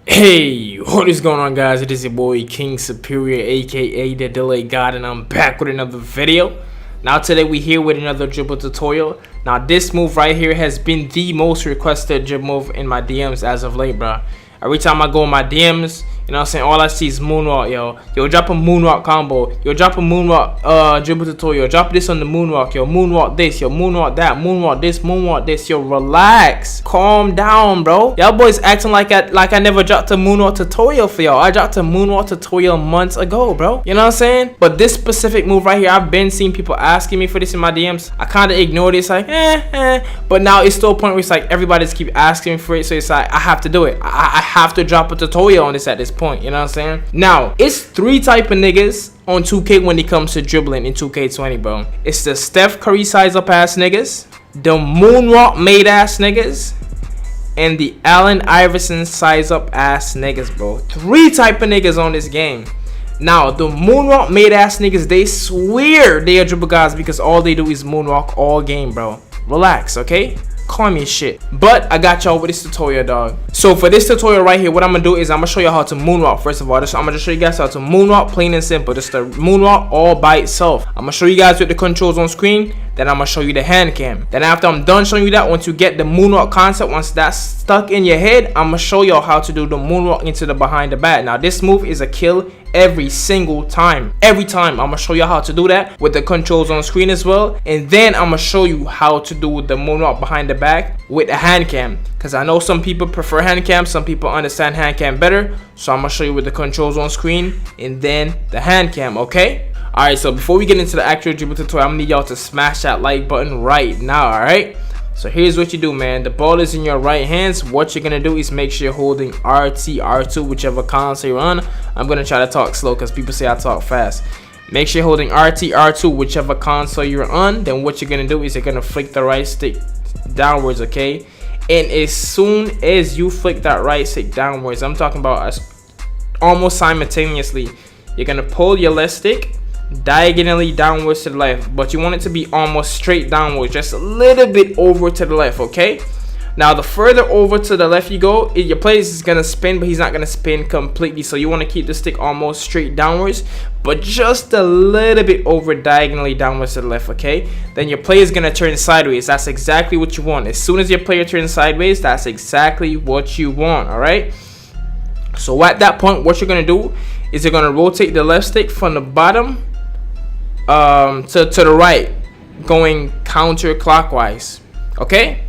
Hey, what is going on, guys? It is your boy KingSuperior, aka the Delay God, and I'm back with another video. Now today we here with another dribble tutorial. Now this move right here has been the most requested dribble move in my DMs as of late, bro. Every time I go in my DMs, you know what I'm saying, all I see is moonwalk, yo. Yo, drop a moonwalk combo. Yo, drop a moonwalk dribble tutorial. Drop this on the moonwalk. Yo, moonwalk this. Yo, moonwalk that. Moonwalk this. Moonwalk this. Yo, relax. Calm down, bro. Y'all boys acting like I never dropped a moonwalk tutorial for y'all. I dropped a moonwalk tutorial months ago, bro. You know what I'm saying? But this specific move right here, I've been seeing people asking me for this in my DMs. I kind of ignored it. It's like, But now it's still a point where it's like everybody's keep asking me for it. So it's like, I have to do it. I have to drop a tutorial on this at this point. You know what I'm saying? Now, it's three type of niggas on 2K when it comes to dribbling in 2K20, bro. It's the Steph Curry size up ass niggas, the moonwalk made ass niggas, and the Allen Iverson size up ass niggas, bro. Three type of niggas on this game. Now, the moonwalk made ass niggas, they swear they are dribble guys because all they do is moonwalk all game, bro. Relax, okay? Calm your shit. But I got y'all with this tutorial, dog. So for this tutorial right here, what I'm gonna do is I'm gonna show you how to moonwalk. First of all, I'm gonna just show you guys how to moonwalk, plain and simple. Just the moonwalk all by itself. I'm gonna show you guys with the controls on screen. Then I'm gonna show you the hand cam. Then after I'm done showing you that, once you get the moonwalk concept, once that's stuck in your head, I'm gonna show y'all how to do the moonwalk into the behind the back. Now this move is a kill every single time. Every time I'm gonna show you how to do that with the controls on screen as well. And then I'm gonna show you how to do the moonwalk behind the back with the hand cam. Because I know some people prefer hand cam, some people understand hand cam better. So I'm gonna show you with the controls on screen and then the hand cam, okay? Alright, so before we get into the actual dribble tutorial, I'm gonna need y'all to smash that like button right now, alright? So here's what you do, man. The ball is in your right hands. What you're gonna do is make sure you're holding RT, R2, whichever console you're on. I'm gonna try to talk slow because people say I talk fast. Make sure you're holding RT, R2, whichever console you're on. Then what you're gonna do is you're gonna flick the right stick downwards, okay? And as soon as you flick that right stick downwards, I'm talking about almost simultaneously, you're gonna pull your left stick diagonally downwards to the left, but you want it to be almost straight downwards, just a little bit over to the left, okay? Now the further over to the left you go, your player is gonna spin, but he's not gonna spin completely, so you want to keep the stick almost straight downwards, but just a little bit over diagonally downwards to the left, okay? Then your player is gonna turn sideways. That's exactly what you want. As soon as your player turns sideways, that's exactly what you want. All right, so at that point, what you're gonna do is you're gonna rotate the left stick from the bottom to the right, going counterclockwise, okay?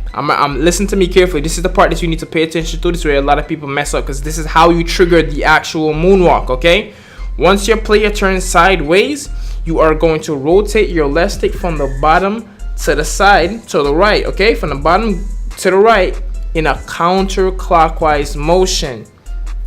Listen to me carefully. This is the part that you need to pay attention to. This is where a lot of people mess up, because this is how you trigger the actual moonwalk, okay? Once your player turns sideways, you are going to rotate your left stick from the bottom to the side to the right, okay? From the bottom to the right in a counterclockwise motion.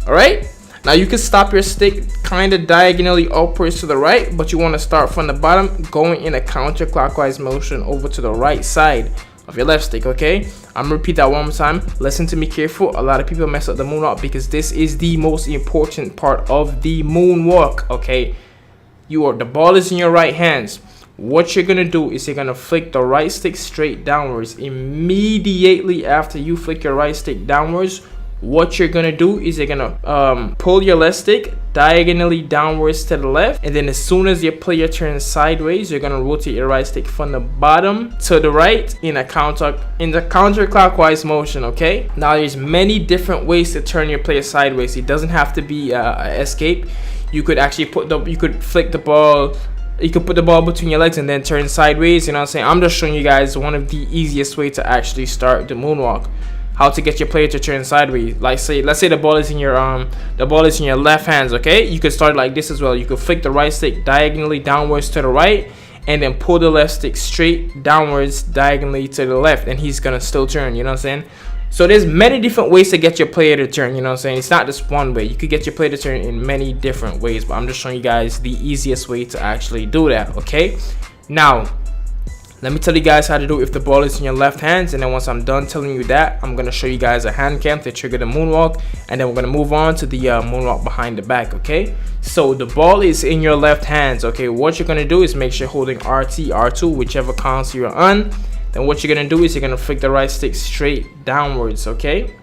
All right, now you can stop your stick kind of diagonally upwards to the right, but you want to start from the bottom, going in a counterclockwise motion over to the right side of your left stick, okay? I'm gonna repeat that one more time. Listen to me careful. A lot of people mess up the moonwalk because this is the most important part of the moonwalk, okay? The ball is in your right hands. What you're gonna do is you're gonna flick the right stick straight downwards. Immediately after you flick your right stick downwards, what you're gonna do is you're gonna pull your left stick diagonally downwards to the left, and then as soon as your player turns sideways, you're gonna rotate your right stick from the bottom to the right in the counterclockwise motion, okay? Now there's many different ways to turn your player sideways. It doesn't have to be escape. You could actually flick the ball. You could put the ball between your legs and then turn sideways. You know what I'm saying? I'm just showing you guys one of the easiest way to actually start the moonwalk. How to get your player to turn sideways. Let's say the ball is in your left hands, okay? You could start like this as well. You could flick the right stick diagonally downwards to the right, and then pull the left stick straight downwards diagonally to the left, and he's gonna still turn. You know what I'm saying? So there's many different ways to get your player to turn. You know what I'm saying? It's not just one way. You could get your player to turn in many different ways, but I'm just showing you guys the easiest way to actually do that, okay? Now, let me tell you guys how to do it if the ball is in your left hands, and then once I'm done telling you that, I'm gonna show you guys a hand cam to trigger the moonwalk, and then we're gonna move on to the moonwalk behind the back, okay? So the ball is in your left hands, okay? What you're gonna do is make sure you're holding RT, R2, whichever console you're on. Then what you're gonna do is you're gonna flick the right stick straight downwards, okay?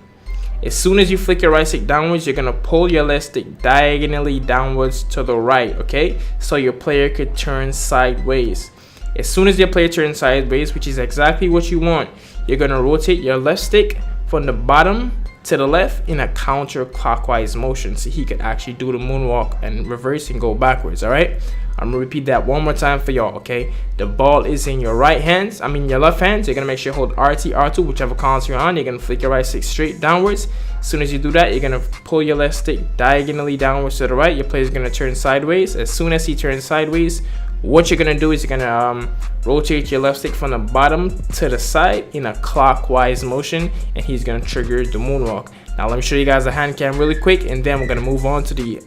As soon as you flick your right stick downwards, you're gonna pull your left stick diagonally downwards to the right, okay? So your player could turn sideways. As soon as your player turns sideways, which is exactly what you want, you're gonna rotate your left stick from the bottom to the left in a counterclockwise motion, so he could actually do the moonwalk and reverse and go backwards. All right, I'm gonna repeat that one more time for y'all. Okay, the ball is in your right hands, your left hands. You're gonna make sure you hold RT, R2, whichever console you're on. You're gonna flick your right stick straight downwards. As soon as you do that, you're gonna pull your left stick diagonally downwards to the right. Your player is gonna turn sideways. As soon as he turns sideways, what you're gonna do is you're gonna rotate your left stick from the bottom to the side in a clockwise motion, and he's gonna trigger the moonwalk. Now let me show you guys the hand cam really quick, and then we're gonna move on to the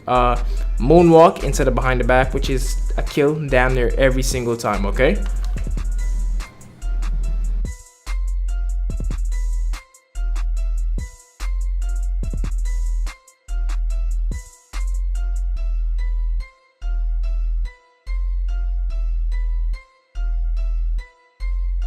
moonwalk into the behind the back, which is a kill damn near every single time. Okay.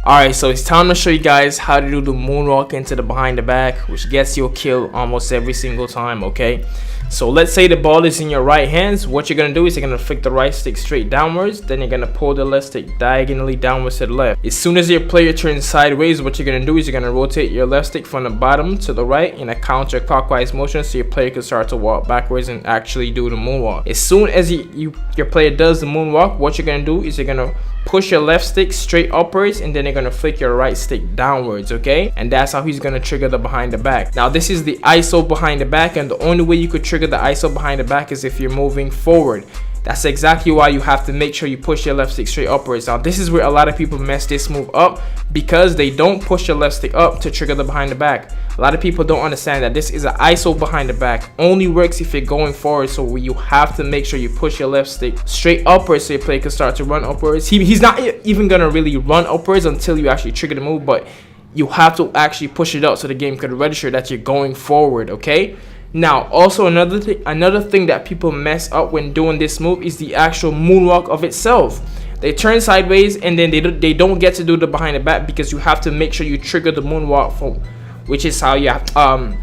Alright, so it's time to show you guys how to do the moonwalk into the behind the back, which gets you a kill almost every single time, okay? So let's say the ball is in your right hands. What you're gonna do is you're gonna flick the right stick straight downwards, then you're gonna pull the left stick diagonally downwards to the left. As soon as your player turns sideways, what you're gonna do is you're gonna rotate your left stick from the bottom to the right in a counterclockwise motion, so your player can start to walk backwards and actually do the moonwalk. As soon as your player does the moonwalk, what you're gonna do is you're gonna push your left stick straight upwards, and then you're gonna flick your right stick downwards, okay? And that's how he's gonna trigger the behind the back. Now this is the ISO behind the back, and the only way you could trigger the ISO behind the back is if you're moving forward. That's exactly why you have to make sure you push your left stick straight upwards. Now this is where a lot of people mess this move up, because they don't push your left stick up to trigger the behind the back. A lot of people don't understand that this is an ISO behind the back. Only works if you're going forward, so you have to make sure you push your left stick straight upwards so your player can start to run upwards. He's not even gonna really run upwards until you actually trigger the move, but you have to actually push it up so the game could register that you're going forward, okay? Now also another thing that people mess up when doing this move is the actual moonwalk of itself. They turn sideways, and then they don't get to do the behind the back, because you have to make sure you trigger the moonwalk from, which is how you have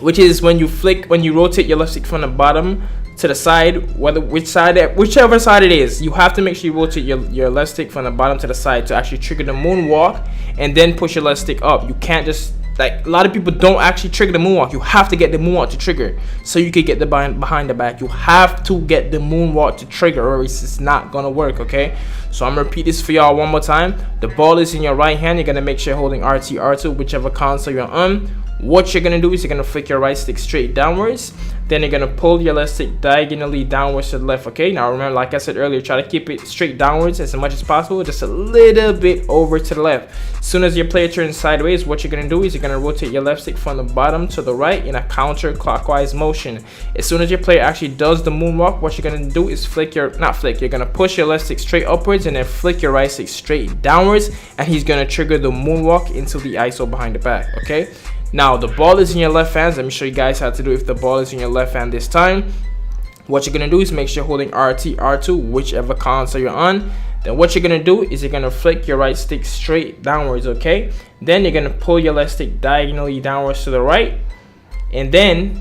which is when you rotate your left stick from the bottom to the side, whichever side it is. You have to make sure you rotate your left stick from the bottom to the side to actually trigger the moonwalk, and then push your left stick up. You can't just, like, a lot of people don't actually trigger the moonwalk. You have to get the moonwalk to trigger so you can get the behind the back. You have to get the moonwalk to trigger, or it's not gonna work, okay? So I'm gonna repeat this for y'all one more time. The ball is in your right hand. You're gonna make sure you're holding RT, R2, whichever console you're on. What you're gonna do is you're gonna flick your right stick straight downwards, then you're gonna pull your left stick diagonally downwards to the left, okay? Now remember, like I said earlier, try to keep it straight downwards as much as possible, just a little bit over to the left. As soon as your player turns sideways, what you're gonna do is you're gonna rotate your left stick from the bottom to the right in a counterclockwise motion. As soon as your player actually does the moonwalk, what you're gonna do is you're gonna push your left stick straight upwards, and then flick your right stick straight downwards, and he's gonna trigger the moonwalk into the ISO behind the back, okay? Now the ball is in your left hand. Let me show you guys how to do if the ball is in your left hand this time. What you're gonna do is make sure you're holding RT, R2, whichever console you're on. Then what you're gonna do is you're gonna flick your right stick straight downwards, okay? Then you're gonna pull your left stick diagonally downwards to the right, and then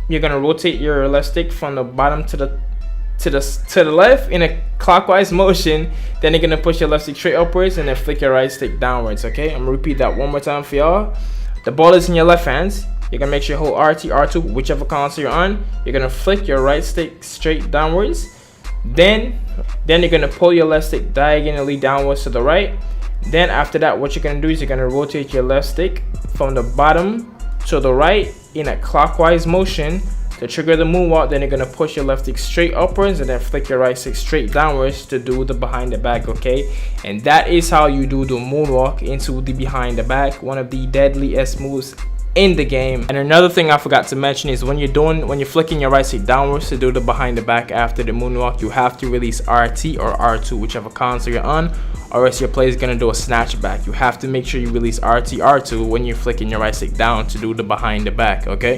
you're gonna rotate your left stick from the bottom to the left in a clockwise motion. Then you're gonna push your left stick straight upwards, and then flick your right stick downwards, okay? I'm gonna repeat that one more time for y'all. The ball is in your left hands. You're gonna make sure you hold RT, R2, whichever console you're on. You're gonna flick your right stick straight downwards. Then you're gonna pull your left stick diagonally downwards to the right. Then after that, what you're gonna do is you're gonna rotate your left stick from the bottom to the right in a clockwise motion to trigger the moonwalk. Then you're gonna push your left stick straight upwards, and then flick your right stick straight downwards to do the behind the back, okay? And that is how you do the moonwalk into the behind the back, one of the deadliest moves in the game. And another thing I forgot to mention is when you're flicking your right stick downwards to do the behind the back after the moonwalk, you have to release RT or R2, whichever console you're on, or else your player is gonna do a snatch back. You have to make sure you release RT, R2 when you're flicking your right stick down to do the behind the back, okay?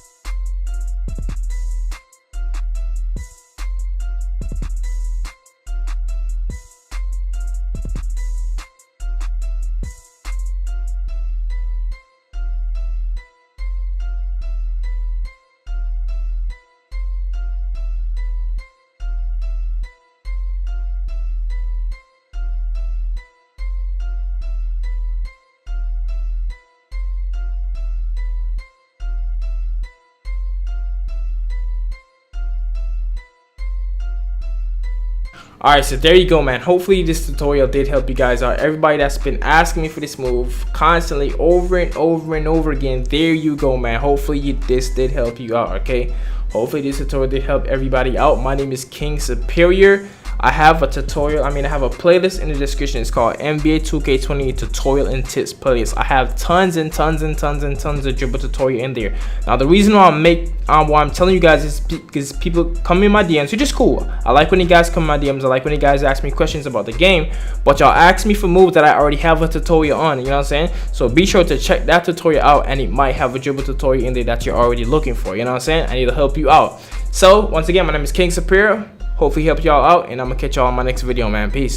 Alright, so there you go, man. Hopefully this tutorial did help you guys out. Everybody that's been asking me for this move constantly over and over and over again, there you go, man. Hopefully this did help you out, okay? Hopefully this tutorial did help everybody out. My name is KingSuperior. I have a tutorial, I have a playlist in the description. It's called NBA 2K20 tutorial and tips playlist. I have tons and tons and tons and tons of dribble tutorial in there. Now the reason why I'm telling you guys is because people come in my DMs, which is cool. I like when you guys come in my DMs. I like when you guys ask me questions about the game, but y'all ask me for moves that I already have a tutorial on, you know what I'm saying? So be sure to check that tutorial out, and it might have a dribble tutorial in there that you're already looking for, you know what I'm saying? I need to help you out. So once again, my name is KingSuperior. Hopefully help y'all out, and I'm gonna catch y'all on my next video, man. Peace.